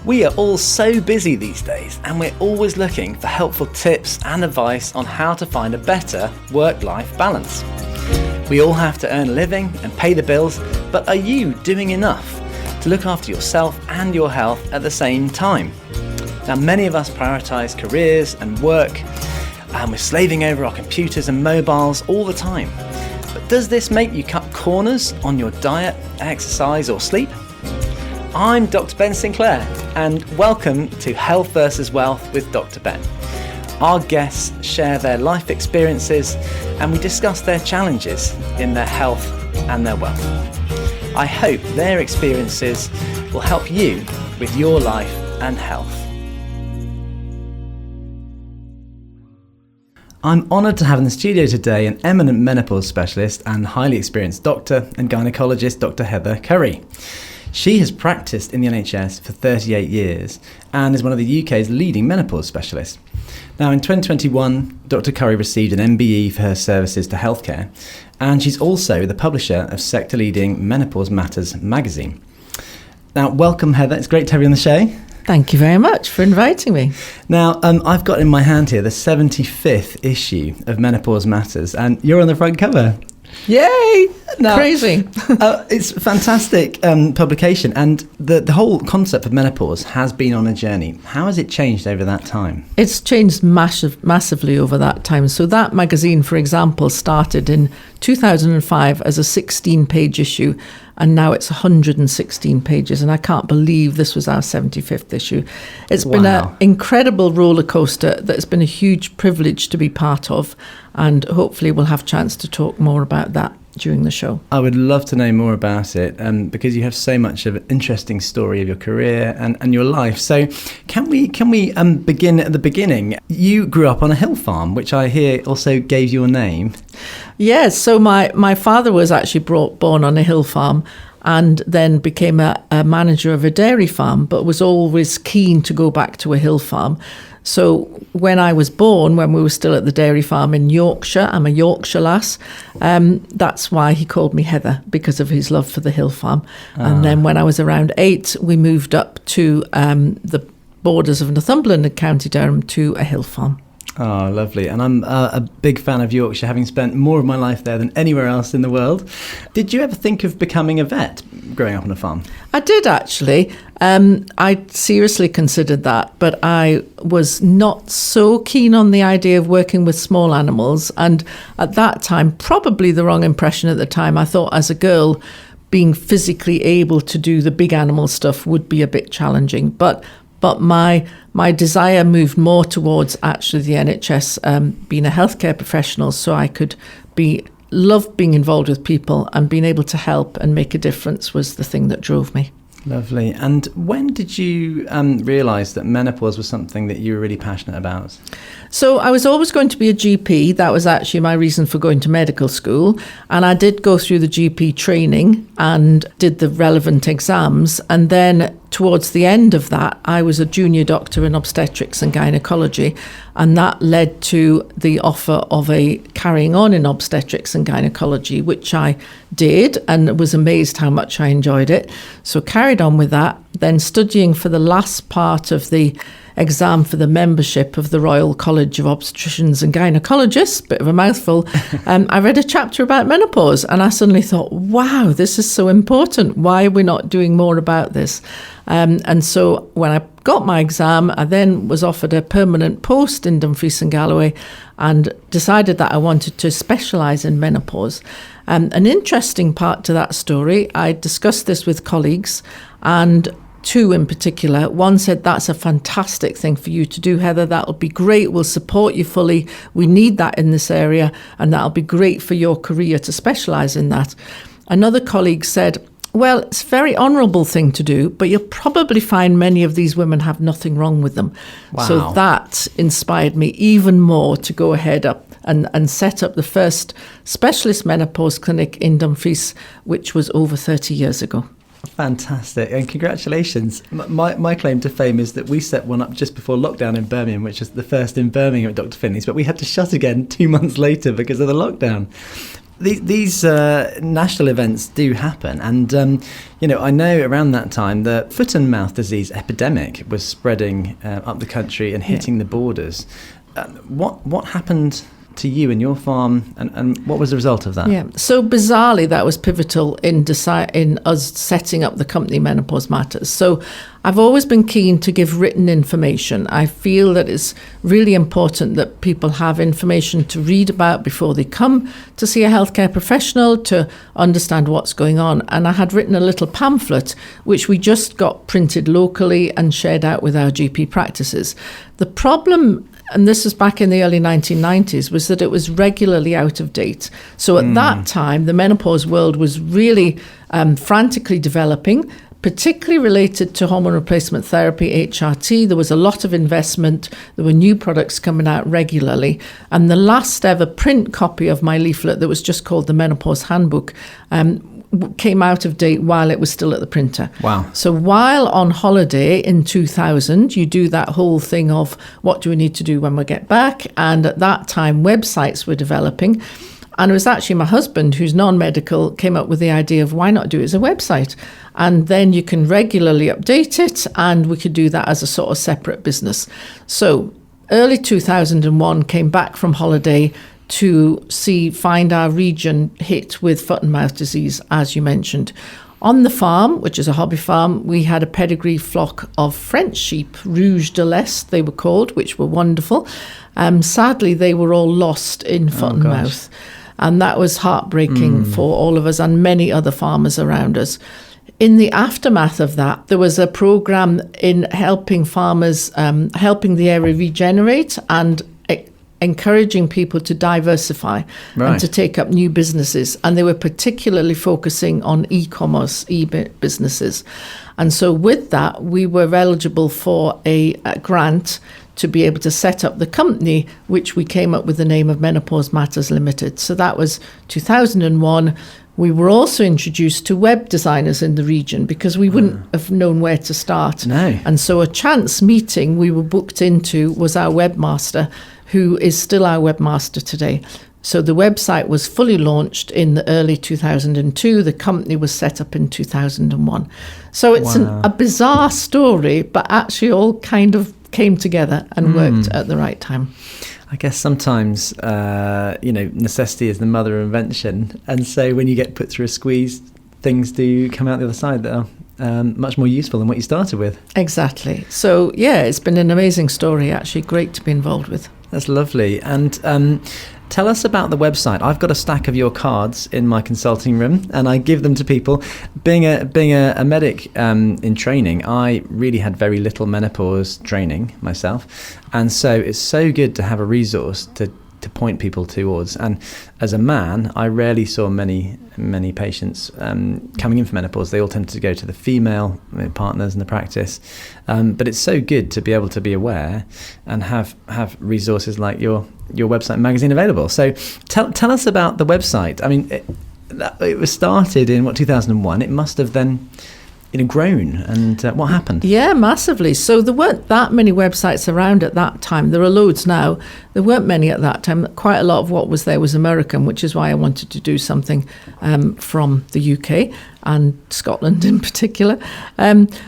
We are all so busy these days, and we're always looking for helpful tips and advice on how to find a better work-life balance. We all have to earn a living and pay the bills, but are you doing enough to look after yourself and your health at the same time? Now, many of us prioritise careers and work, and we're slaving over our computers and mobiles all the time. But does this make you cut corners on your diet, exercise or sleep? I'm Dr. Ben Sinclair, and welcome to Health versus Wealth with Dr. Ben. Our guests share their life experiences and we discuss their challenges in their health and their wealth. I hope their experiences will help you with your life and health. I'm honoured to have in the studio today an eminent menopause specialist and highly experienced doctor and gynaecologist, Dr. Heather Currie. She has practiced in the NHS for 38 years and is one of the UK's leading menopause specialists. Now, in 2021, Dr. Currie received an MBE for her services to healthcare, and she's also the publisher of sector-leading Menopause Matters magazine. Now, welcome, Heather. It's great to have you on the show. Thank you very much for inviting me. Now, I've got in my hand here the 75th issue of Menopause Matters, and you're on the front cover. Yay! Now, crazy. It's a fantastic publication, and the whole concept of menopause has been on a journey. How has it changed over that time? It's changed massively over that time. So that magazine, for example, started in 2005 as a 16-page issue, and now it's 116 pages, and I can't believe this was our 75th issue. It's been an incredible roller coaster that's been a huge privilege to be part of, and hopefully we'll have a chance to talk more about that during the show. I would love to know more about it, because you have so much of an interesting story of your career and your life. So can we begin at the beginning? You grew up on a hill farm, which I hear also gave your name. Yes, so my father was actually born on a hill farm and then became a manager of a dairy farm, but was always keen to go back to a hill farm. So when I was born, when we were still at the dairy farm in Yorkshire, I'm a Yorkshire lass, that's why he called me Heather, because of his love for the hill farm. And then when I was around 8, we moved up to the borders of Northumberland and County Durham to a hill farm. Oh, lovely. And I'm a big fan of Yorkshire, having spent more of my life there than anywhere else in the world. Did you ever think of becoming a vet growing up on a farm? I did, actually. I seriously considered that, but I was not so keen on the idea of working with small animals. And at that time, probably the wrong impression at the time, I thought as a girl, being physically able to do the big animal stuff would be a bit challenging. But my desire moved more towards actually the NHS, being a healthcare professional, so I could love being involved with people, and being able to help and make a difference was the thing that drove me. Lovely. And when did you realise that menopause was something that you were really passionate about? So I was always going to be a GP. That was actually my reason for going to medical school. And I did go through the GP training and did the relevant exams. And then towards the end of that, I was a junior doctor in obstetrics and gynaecology. And that led to the offer of a carrying on in obstetrics and gynaecology, which I did and was amazed how much I enjoyed it. So carried on with that, then studying for the last part of the exam for the membership of the Royal College of Obstetricians and Gynaecologists, bit of a mouthful. I read a chapter about menopause and I suddenly thought, wow, this is so important. Why are we not doing more about this? And so when I got my exam, I then was offered a permanent post in Dumfries and Galloway and decided that I wanted to specialise in menopause. An interesting part to that story, I discussed this with colleagues, and two in particular. One said, that's a fantastic thing for you to do, Heather. That'll be great. We'll support you fully. We need that in this area, and that'll be great for your career to specialise in that. Another colleague said, well, it's a very honourable thing to do, but you'll probably find many of these women have nothing wrong with them. Wow. So that inspired me even more to go ahead up and set up the first specialist menopause clinic in Dumfries, which was over 30 years ago. Fantastic, and congratulations. My claim to fame is that we set one up just before lockdown in Birmingham, which is the first in Birmingham at Dr. Finley's, but we had to shut again 2 months later because of the lockdown. these national events do happen, and I know around that time the foot and mouth disease epidemic was spreading up the country and hitting the borders. What happened to you and your farm, and what was the result of that? Yeah, so bizarrely, that was pivotal in us setting up the company Menopause Matters. So I've always been keen to give written information. I feel that it's really important that people have information to read about before they come to see a healthcare professional, to understand what's going on. And I had written a little pamphlet, which we just got printed locally and shared out with our GP practices. The problem, and this was back in the early 1990s, was that it was regularly out of date. So at that time, the menopause world was really frantically developing, particularly related to hormone replacement therapy, HRT. There was a lot of investment. There were new products coming out regularly. And the last ever print copy of my leaflet, that was just called the Menopause Handbook, came out of date while it was still at the printer. Wow. So while on holiday in 2000, you do that whole thing of what do we need to do when we get back? And at that time, websites were developing. And it was actually my husband, who's non-medical, came up with the idea of why not do it as a website? And then you can regularly update it, and we could do that as a sort of separate business. So early 2001, came back from holiday to find our region hit with foot and mouth disease, as you mentioned. On the farm, which is a hobby farm, we had a pedigree flock of French sheep, Rouge de l'Est they were called, which were wonderful. Sadly, they were all lost in foot and mouth. And that was heartbreaking for all of us and many other farmers around us. In the aftermath of that, there was a program in helping farmers, helping the area regenerate and encouraging people to diversify and to take up new businesses. And they were particularly focusing on e-commerce, e-businesses. And so with that, we were eligible for a grant to be able to set up the company, which we came up with the name of Menopause Matters Limited. So that was 2001. We were also introduced to web designers in the region because we wouldn't have known where to start. No. And so a chance meeting we were booked into was our webmaster, who is still our webmaster today. So the website was fully launched in the early 2002. The company was set up in 2001. So it's a bizarre story, but actually all kind of came together and worked at the right time. I guess sometimes, necessity is the mother of invention. And so when you get put through a squeeze, things do come out the other side that are much more useful than what you started with. Exactly. So, yeah, it's been an amazing story, actually. Great to be involved with. That's lovely. And tell us about the website. I've got a stack of your cards in my consulting room, and I give them to people. Being a medic in training, I really had very little menopause training myself, and so it's so good to have a resource to point people towards. And as a man, I rarely saw many patients coming in for menopause. They all tended to go to the female partners in the practice, but it's so good to be able to be aware and have resources like your website and magazine available. So tell us about the website. I mean, it was started in 2001. It must have then grown, and what happened? Yeah, massively. So there weren't that many websites around at that time. There are loads now. There weren't many at that time. Quite a lot of what was there was American, which is why I wanted to do something from the UK and Scotland in particular.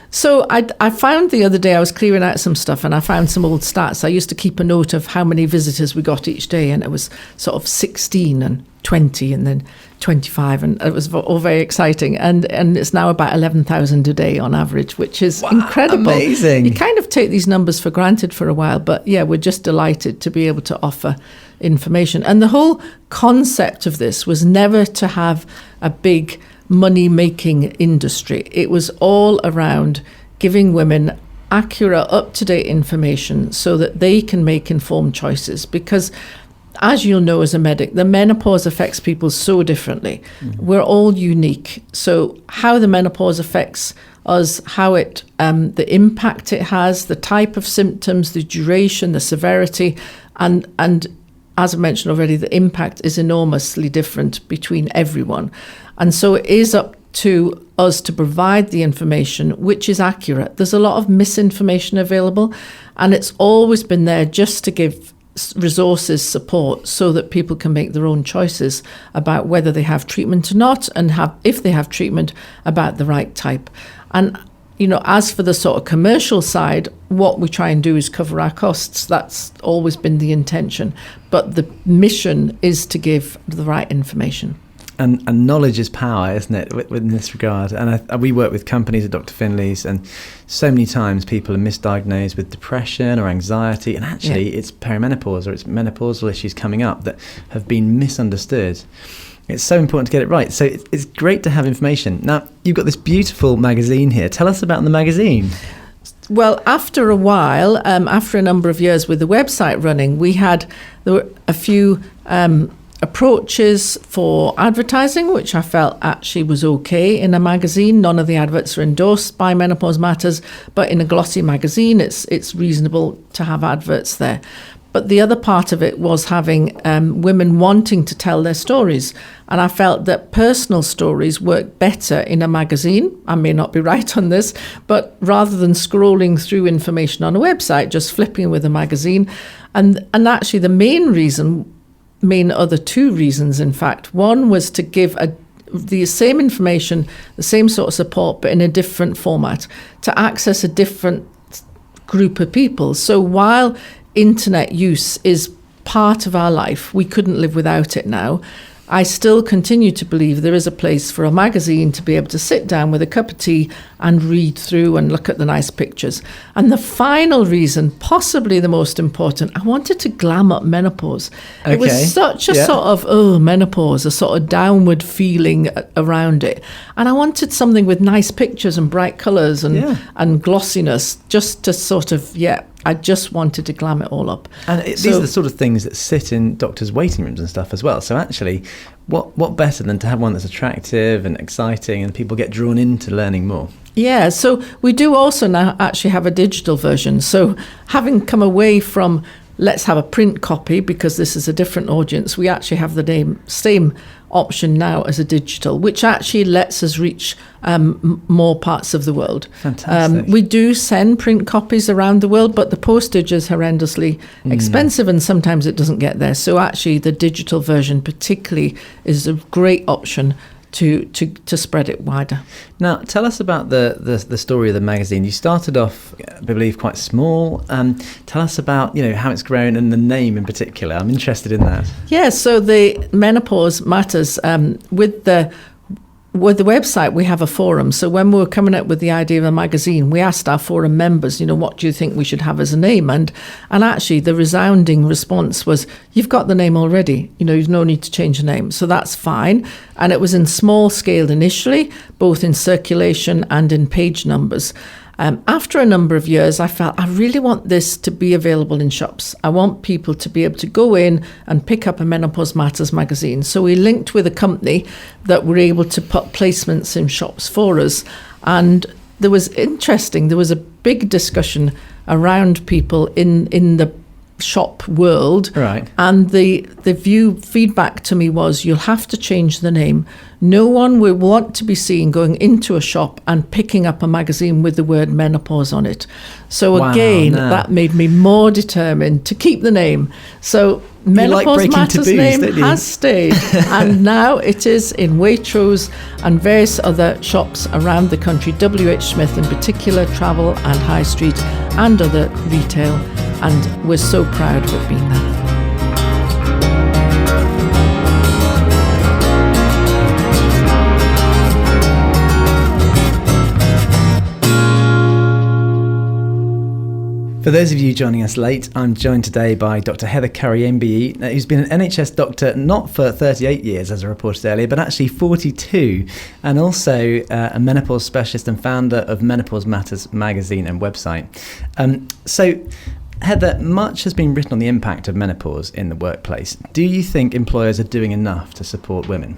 So I found the other day, I was clearing out some stuff and I found some old stats. I used to keep a note of how many visitors we got each day, and it was sort of 16 and 20 and then 25, and it was all very exciting, and it's now about 11,000 a day on average, which is incredible. Amazing. You kind of take these numbers for granted for a while, but yeah, we're just delighted to be able to offer information. And the whole concept of this was never to have a big money-making industry. It was all around giving women accurate, up-to-date information so that they can make informed choices, because as you'll know as a medic, the menopause affects people so differently. We're all unique. So how the menopause affects us, how it, the impact it has, the type of symptoms, the duration, the severity, and as I mentioned already, the impact is enormously different between everyone. And so it is up to us to provide the information which is accurate. There's a lot of misinformation available, and it's always been there just to give resources, support, so that people can make their own choices about whether they have treatment or not, and if they have treatment, about the right type. And as for the sort of commercial side, what we try and do is cover our costs. That's always been the intention. But the mission is to give the right information. And knowledge is power, isn't it, in this regard? And we work with companies at Dr. Finley's, and so many times people are misdiagnosed with depression or anxiety, and actually it's perimenopause or it's menopausal issues coming up that have been misunderstood. It's so important to get it right. So it's great to have information. Now, you've got this beautiful magazine here. Tell us about the magazine. Well, after a while, after a number of years with the website running, there were a few approaches for advertising, which I felt actually was okay in a magazine. None of the adverts are endorsed by Menopause Matters, but in a glossy magazine, it's reasonable to have adverts there. But the other part of it was having women wanting to tell their stories. And I felt that personal stories work better in a magazine. I may not be right on this, but rather than scrolling through information on a website, just flipping with a magazine. And actually the main other two reasons, in fact. One was to give the same information, the same sort of support, but in a different format, to access a different group of people. So while internet use is part of our life, we couldn't live without it now, I still continue to believe there is a place for a magazine to be able to sit down with a cup of tea and read through and look at the nice pictures. And the final reason, possibly the most important, I wanted to glam up menopause. Okay. It was such a sort of, menopause, a sort of downward feeling around it. And I wanted something with nice pictures and bright colours and glossiness, just to sort of, I just wanted to glam it all up. And these are the sort of things that sit in doctors' waiting rooms and stuff as well. So actually, what better than to have one that's attractive and exciting and people get drawn into learning more? Yeah, so we do also now actually have a digital version. So having come away from let's have a print copy because this is a different audience, we actually have the same option now as a digital, which actually lets us reach more parts of the world. Fantastic. We do send print copies around the world, but the postage is horrendously expensive and sometimes it doesn't get there. So actually the digital version particularly is a great option to spread it wider. Now, tell us about the story of the magazine. You started off, I believe, quite small. Tell us about how it's grown and the name in particular. I'm interested in that. Yeah, so the Menopause Matters, with the website, we have a forum. So when we were coming up with the idea of a magazine, we asked our forum members, what do you think we should have as a name? And actually the resounding response was, you've got the name already. You've no need to change the name. So that's fine. And it was in small scale initially, both in circulation and in page numbers. After a number of years, I felt I really want this to be available in shops. I want people to be able to go in and pick up a Menopause Matters magazine. So we linked with a company that were able to put placements in shops for us. And there was a big discussion around people in the shop world. Right. And the feedback to me was, you'll have to change the name. No one will want to be seen going into a shop and picking up a magazine with the word menopause on it. So that made me more determined to keep the name. So Menopause Matters name has stayed. And now it is in Waitrose and various other shops around the country, WH Smith in particular, Travel and High Street and other retail. And we're so proud of it being there. For those of you joining us late, I'm joined today by Dr. Heather Currie, MBE, who's been an NHS doctor not for 38 years, as I reported earlier, but actually 42, and also a menopause specialist and founder of Menopause Matters magazine and website. So, Heather, much has been written on the impact of menopause in the workplace. Do you think employers are doing enough to support women?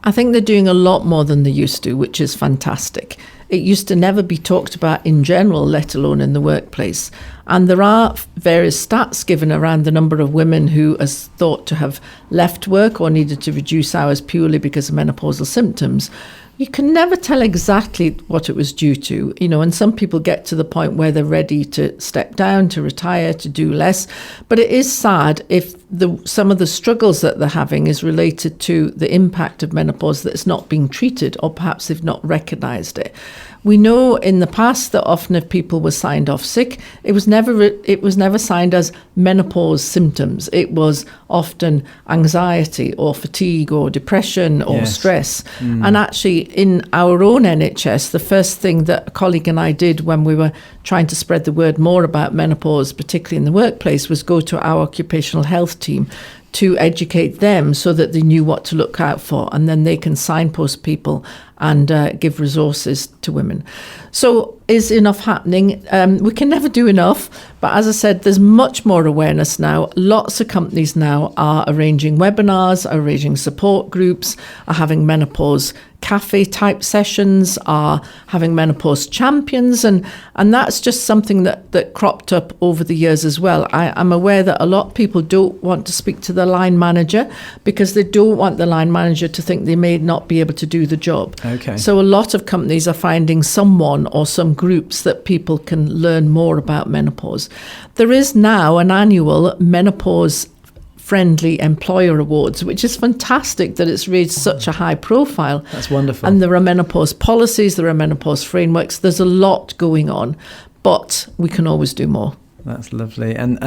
I think they're doing a lot more than they used to, which is fantastic. It used to never be talked about in general, let alone in the workplace. And there are various stats given around the number of women who are thought to have left work or needed to reduce hours purely because of menopausal symptoms. You can never tell exactly what it was due to, and some people get to the point where they're ready to step down, to retire, to do less. But it is sad if some of the struggles that they're having is related to the impact of menopause that's not being treated, or perhaps they've not recognised it. We know in the past that often if people were signed off sick, it was never signed as menopause symptoms. It was often anxiety or fatigue or depression or stress. And actually in our own NHS, the first thing that a colleague and I did when we were trying to spread the word more about menopause, particularly in the workplace, was go to our occupational health team to educate them so that they knew what to look out for, and then they can signpost people and give resources to women. So is enough happening? We can never do enough, but as I said, there's much more awareness now. Lots of companies now are arranging webinars, are arranging support groups, are having menopause cafe type sessions, are having menopause champions, and that's just something that cropped up over the years as well. I'm aware that a lot of people don't want to speak to the line manager because they don't want the line manager to think they may not be able to do the job. Okay. So a lot of companies are finding someone or some groups that people can learn more about menopause. There is now an annual menopause friendly employer awards, which is fantastic that it's raised such a high profile. That's wonderful. And there are menopause policies, there are menopause frameworks, there's a lot going on, but we can always do more. That's lovely. And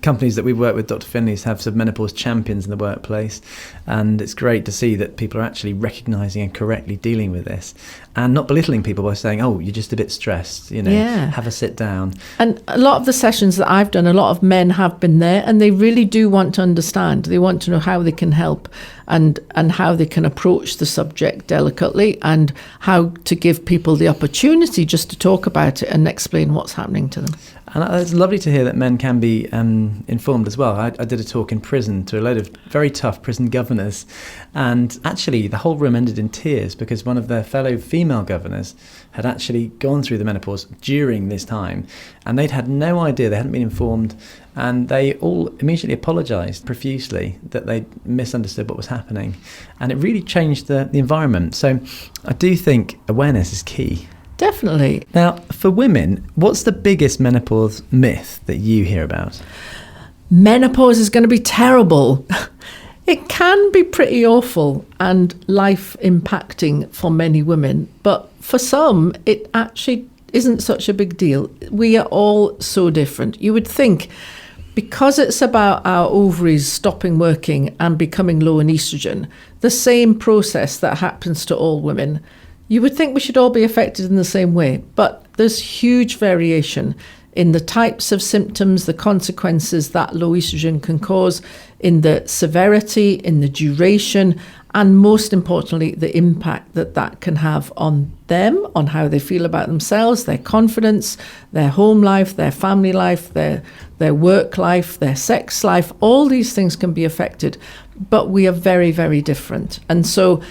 companies that we work with, Dr. Finley's, have some menopause champions in the workplace. And it's great to see that people are actually recognising and correctly dealing with this and not belittling people by saying, oh, you're just a bit stressed, have a sit down. And a lot of the sessions that I've done, a lot of men have been there and they really do want to understand. They want to know how they can help and how they can approach the subject delicately and how to give people the opportunity just to talk about it and explain what's happening to them. And it's lovely to hear that men can be informed as well. I did a talk in prison to a load of very tough prison governors, and actually the whole room ended in tears because one of their fellow female governors had actually gone through the menopause during this time, and they'd had no idea, they hadn't been informed, and they all immediately apologised profusely that they misunderstood what was happening, and it really changed the environment. So I do think awareness is key. Definitely. Now, for women, what's the biggest menopause myth that you hear about? Menopause is going to be terrible. It can be pretty awful and life impacting for many women, but for some, it actually isn't such a big deal. We are all so different. You would think because it's about our ovaries stopping working and becoming low in estrogen, the same process that happens to all women, you would think we should all be affected in the same way, but there's huge variation in the types of symptoms, the consequences that low estrogen can cause, in the severity, in the duration, and most importantly, the impact that can have on them, on how they feel about themselves, their confidence, their home life, their family life, their work life, their sex life. All these things can be affected, but we are very, very different. And so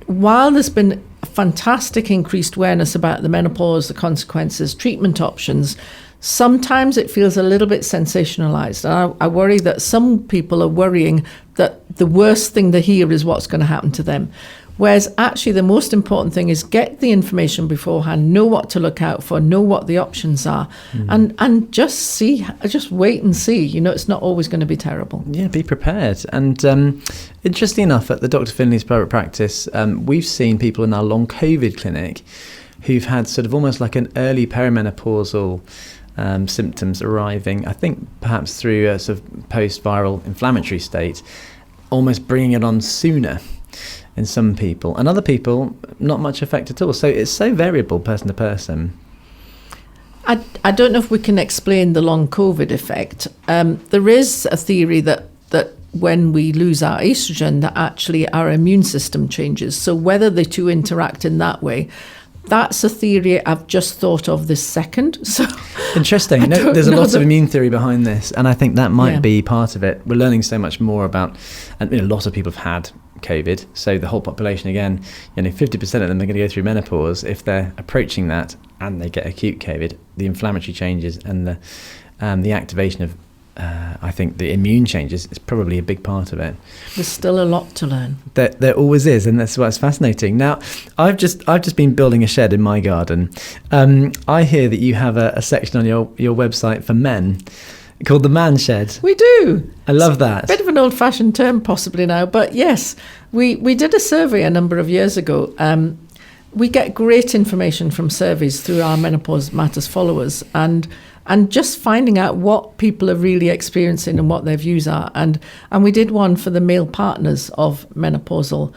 while there's been fantastic increased awareness about the menopause, the consequences, treatment options, sometimes it feels a little bit sensationalized. And I worry that some people are worrying that the worst thing they hear is what's going to happen to them. Whereas actually the most important thing is get the information beforehand, know what to look out for, know what the options are, and just wait and see. It's not always going to be terrible. Yeah, be prepared. And interesting enough, at the Dr. Finley's private practice, we've seen people in our long COVID clinic who've had sort of almost like an early perimenopausal symptoms arriving, I think perhaps through a sort of post-viral inflammatory state, almost bringing it on sooner in some people, and other people not much effect at all. So it's so variable person to person. I don't know if we can explain the long COVID effect. There is a theory that when we lose our estrogen, that actually our immune system changes. So whether the two interact in that way, that's a theory I've just thought of this second. So interesting. There's a lot of immune theory behind this, and I think that might be part of it. We're learning so much more about, and a lot of people have had COVID, so the whole population, again, 50% of them are going to go through menopause. If they're approaching that and they get acute COVID, the inflammatory changes and the activation of I think the immune changes is probably a big part of it. There's still a lot to learn. There always is, and that's what's fascinating. Now, I've just been building a shed in my garden. I hear that you have a section on your website for men called the Man Shed. We do. I love that. Bit of an old-fashioned term possibly now, but yes, we did a survey a number of years ago. We get great information from surveys through our Menopause Matters followers, and just finding out what people are really experiencing and what their views are. And we did one for the male partners of menopausal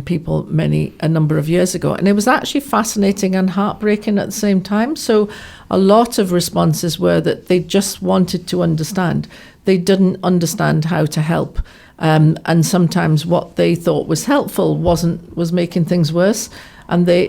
people a number of years ago. And it was actually fascinating and heartbreaking at the same time. So a lot of responses were that they just wanted to understand. They didn't understand how to help. And sometimes what they thought was helpful was making things worse. And they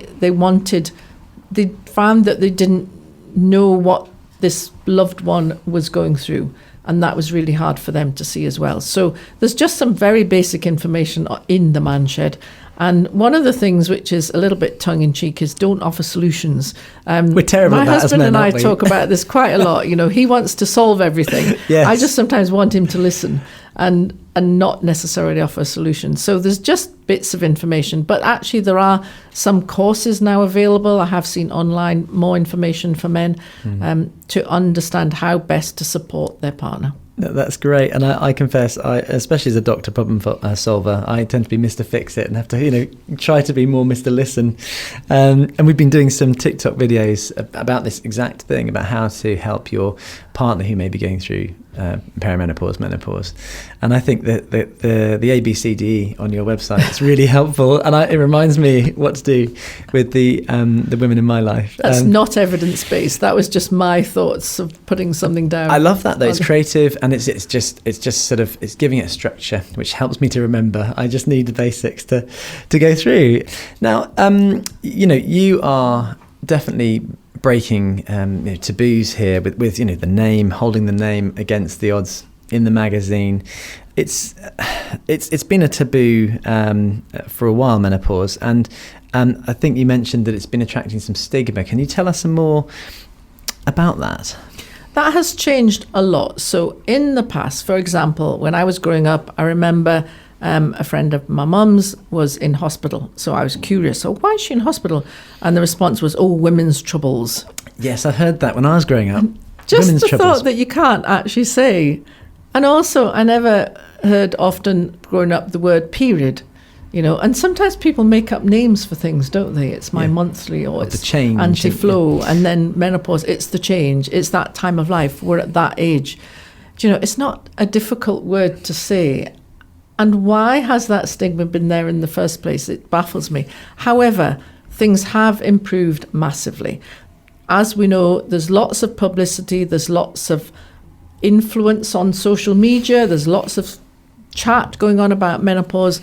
found that they didn't know what this loved one was going through, and that was really hard for them to see as well. So there's just some very basic information in the Man Shed. And one of the things which is a little bit tongue-in-cheek is don't offer solutions. We're terrible at that as men, My husband and I aren't we? talk about this quite a lot. He wants to solve everything. Yes. I just sometimes want him to listen and not necessarily offer a solution. So there's just bits of information. But actually there are some courses now available. I have seen online more information for men to understand how best to support their partner. That's great, and I confess, especially as a doctor problem solver, I tend to be Mr. Fix-It and have to, try to be more Mr. Listen. And we've been doing some TikTok videos about this exact thing, about how to help your partner who may be going through perimenopause, menopause. And I think that the ABCDE on your website is really helpful, and it reminds me what to do with the women in my life. That's not evidence-based. That was just my thoughts of putting something down. I love that though. It's creative, and it's just sort of, it's giving it a structure which helps me to remember. I just need the basics to go through. Now, you are definitely breaking taboos here with the name, holding the name against the odds in the magazine. It's been a taboo for a while, menopause, and I think you mentioned that it's been attracting some stigma. Can you tell us some more about that? That has changed a lot. So in the past, for example, when I was growing up, I remember a friend of my mum's was in hospital. So I was curious, so why is she in hospital? And the response was, women's troubles. Yes, I heard that when I was growing up. Just women's the troubles. thought that you can't actually say. And also, I never heard often growing up the word period. And sometimes people make up names for things, don't they? It's my monthly, or it's the change, anti-flow, and then menopause, it's the change, it's that time of life, we're at that age. It's not a difficult word to say. And why has that stigma been there in the first place? It baffles me. However, things have improved massively. As we know, there's lots of publicity, there's lots of influence on social media, there's lots of chat going on about menopause.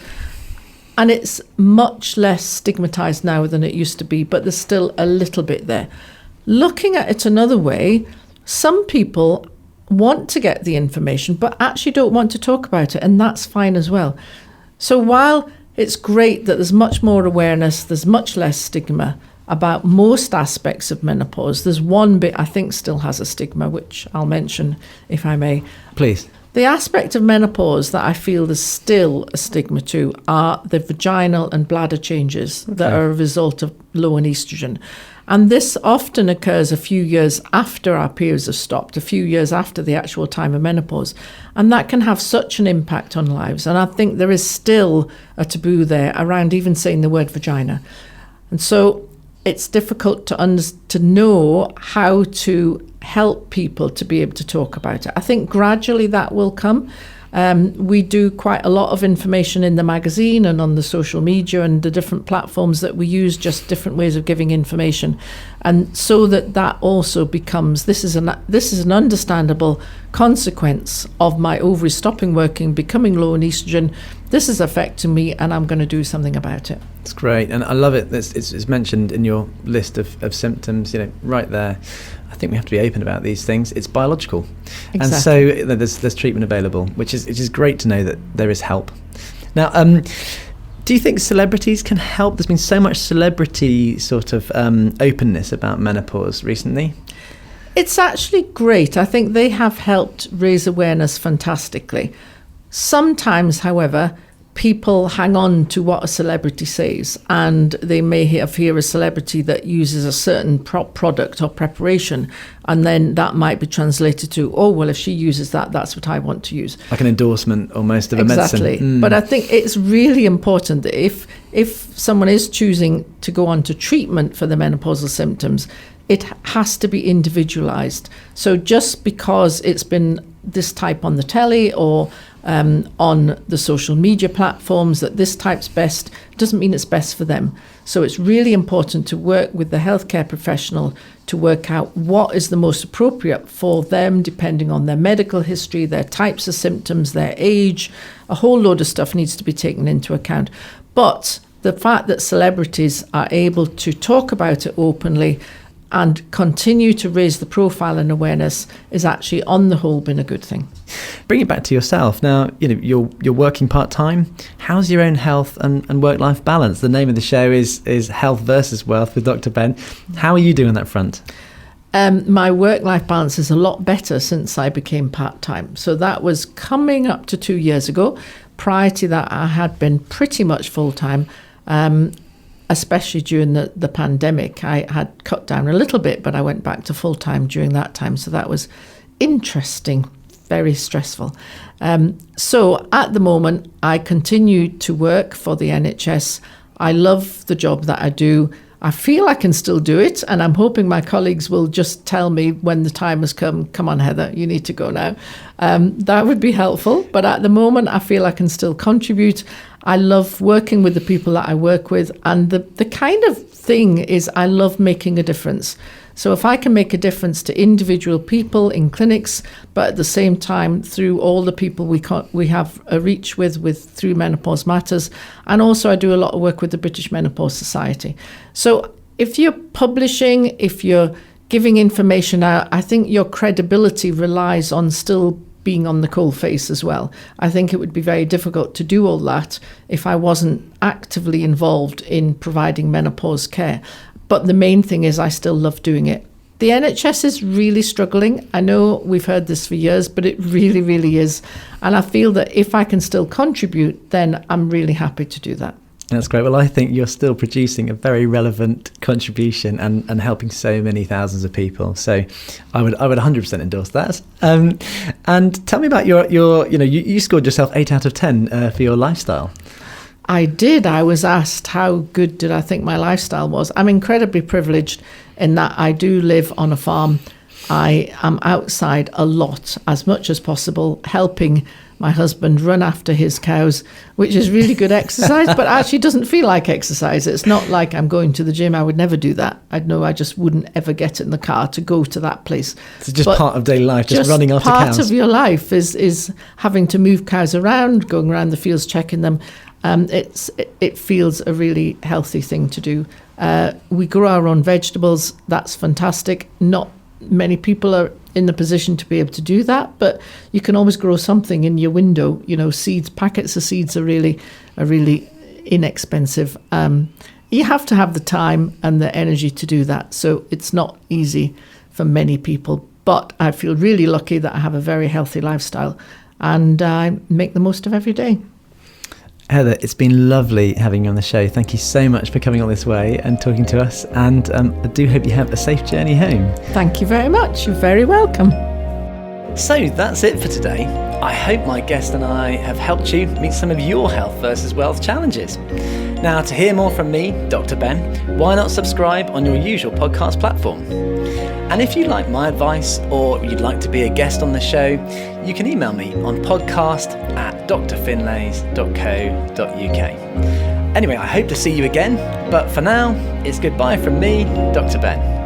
And it's much less stigmatized now than it used to be, but there's still a little bit there. Looking at it another way, some people want to get the information, but actually don't want to talk about it, and that's fine as well. So while it's great that there's much more awareness, there's much less stigma about most aspects of menopause, there's one bit I think still has a stigma, which I'll mention if I may. Please. The aspect of menopause that I feel there's still a stigma to are the vaginal and bladder changes that are a result of low in estrogen. And this often occurs a few years after our periods have stopped, a few years after the actual time of menopause. And that can have such an impact on lives. And I think there is still a taboo there around even saying the word vagina. And so it's difficult to know how to help people to be able to talk about it. I think gradually that will come. We do quite a lot of information in the magazine and on the social media and the different platforms that we use, just different ways of giving information. And so that also becomes, this is an understandable consequence of my ovaries stopping working, becoming low in estrogen. This is affecting me and I'm going to do something about it. It's great, and I love it. It's mentioned in your list of symptoms, right there. I think we have to be open about these things. It's biological. Exactly. And so there's treatment available, which is great to know that there is help. Now, do you think celebrities can help? There's been so much celebrity sort of openness about menopause recently. It's actually great. I think they have helped raise awareness fantastically. Sometimes, however, people hang on to what a celebrity says, and they may hear a celebrity that uses a certain product or preparation, and then that might be translated to, oh, well, if she uses that, that's what I want to use. Like an endorsement almost of a medicine. Exactly. But I think it's really important that if someone is choosing to go on to treatment for the menopausal symptoms, it has to be individualized. So just because it's been this type on the telly or on the social media platforms that this type's best, doesn't mean it's best for them. So it's really important to work with the healthcare professional to work out what is the most appropriate for them, depending on their medical history, their types of symptoms, their age. A whole load of stuff needs to be taken into account. But the fact that celebrities are able to talk about it openly and continue to raise the profile and awareness is actually, on the whole, been a good thing. Bring it back to yourself. Now, you're working part-time. How's your own health and work-life balance? The name of the show is Health versus Wealth with Dr. Ben. How are you doing on that front? My work-life balance is a lot better since I became part-time. So that was coming up to 2 years ago. Prior to that, I had been pretty much full-time. Especially during the pandemic, I had cut down a little bit, but I went back to full-time during that time. So that was interesting, very stressful. So at the moment, I continue to work for the NHS. I love the job that I do. I feel I can still do it, and I'm hoping my colleagues will just tell me when the time has come on, Heather, you need to go now. That would be helpful. But at the moment, I feel I can still contribute. I love working with the people that I work with. And the kind of thing is I love making a difference. So if I can make a difference to individual people in clinics, but at the same time through all the people we have a reach with through Menopause Matters, and also I do a lot of work with the British Menopause Society. So if you're publishing, if you're giving information out, I think your credibility relies on still being on the coal face as well. I think it would be very difficult to do all that if I wasn't actively involved in providing menopause care. But the main thing is I still love doing it. The NHS is really struggling. I know we've heard this for years, but it really, really is. And I feel that if I can still contribute, then I'm really happy to do that. That's great. Well, I think you're still producing a very relevant contribution and helping so many thousands of people. So I would 100% endorse that. And tell me about you scored yourself 8 out of 10 for your lifestyle. I did. I was asked how good did I think my lifestyle was. I'm incredibly privileged in that I do live on a farm. I am outside a lot, as much as possible, helping my husband run after his cows, which is really good exercise, but actually doesn't feel like exercise. It's not like I'm going to the gym. I would never do that. I just wouldn't ever get in the car to go to that place. It's just part of daily life, just running after cows. Part of your life is having to move cows around, going around the fields, checking them. It feels a really healthy thing to do. We grow our own vegetables. That's fantastic. Not many people are in the position to be able to do that, but you can always grow something in your window. Seeds, packets of seeds are really inexpensive. You have to have the time and the energy to do that. So it's not easy for many people, but I feel really lucky that I have a very healthy lifestyle and I make the most of every day. Heather, it's been lovely having you on the show. Thank you so much for coming all this way and talking to us. And I do hope you have a safe journey home. Thank you very much. You're very welcome. So that's it for today. I hope my guest and I have helped you meet some of your health versus wealth challenges. Now, to hear more from me, Dr. Ben, why not subscribe on your usual podcast platform? And if you like my advice or you'd like to be a guest on the show, you can email me on podcast@drfinlays.co.uk. Anyway, I hope to see you again, but for now, it's goodbye from me, Dr. Ben.